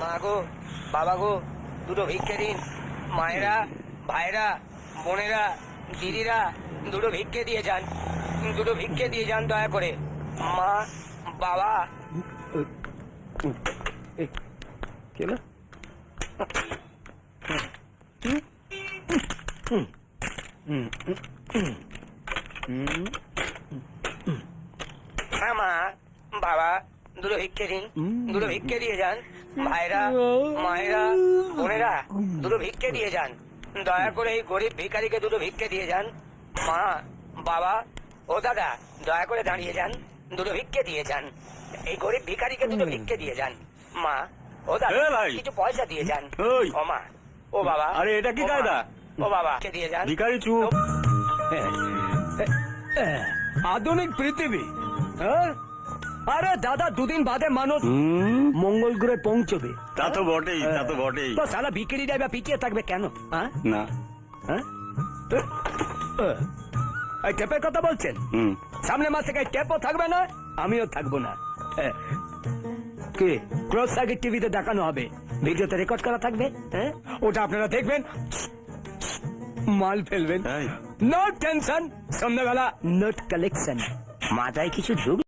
মা গো, বাবা গো, দুটো ভিক্ষে দিন। মায়েরা, ভাইরা, বোনেরা, দিদিরা, দুটো ভিক্ষে দিয়ে যান, দুটো ভিক্ষে দিয়ে যান দয়া করে। মা, বাবা। কেন? হ্যাঁ মা, বাবা, দুটো ভিক্ষে দিন, দুটো ভিক্ষে দিয়ে যান। ভাইরা, মায়েরা, বোনেরা, দুটো ভিক্ষে দিয়ে যান। দয়া করে এই গরিব ভিখারিকে দুটো ভিক্ষে দিয়ে যান। মা, বাবা, ও দাদা, দয়া করে দাঁড়িয়ে যান, দুটো ভিক্ষে দিয়ে যান। এই গরিব ভিখারিকে দুটো ভিক্ষে দিয়ে যান। মা, ও দাদা, কিছু পয়সা দিয়ে যান। ও মা, ও বাবা। আরে এটা কি ও মা, কায়দা? ও বাবা, দিয়ে যান। ভিখারি চুপ। আধুনিক পৃথিবী। আরে দাদা, দুদিন বাদে মানুষ মঙ্গল গ্রহে পৌঁছবে। তা তো বটেই, তা তো বটেই। তো সালা ভিখারি ড্রাইভার পিছিয়ে থাকবে কেন? না। এই টেপের কথা বলছেন? সামনে মাস থেকে টেপও থাকবে না, আমিও থাকবো না। কে ক্রস সার্কিট টিভিতে দেখানো হবে, ভিডিওতে রেকর্ড করা থাকবে। ওটা আপনারা দেখবেন, মাল ফেলবেন। নো টেনশন, সন্ধ্যাবেলা নোট কালেকশন। মাথায় কিছু ঢুক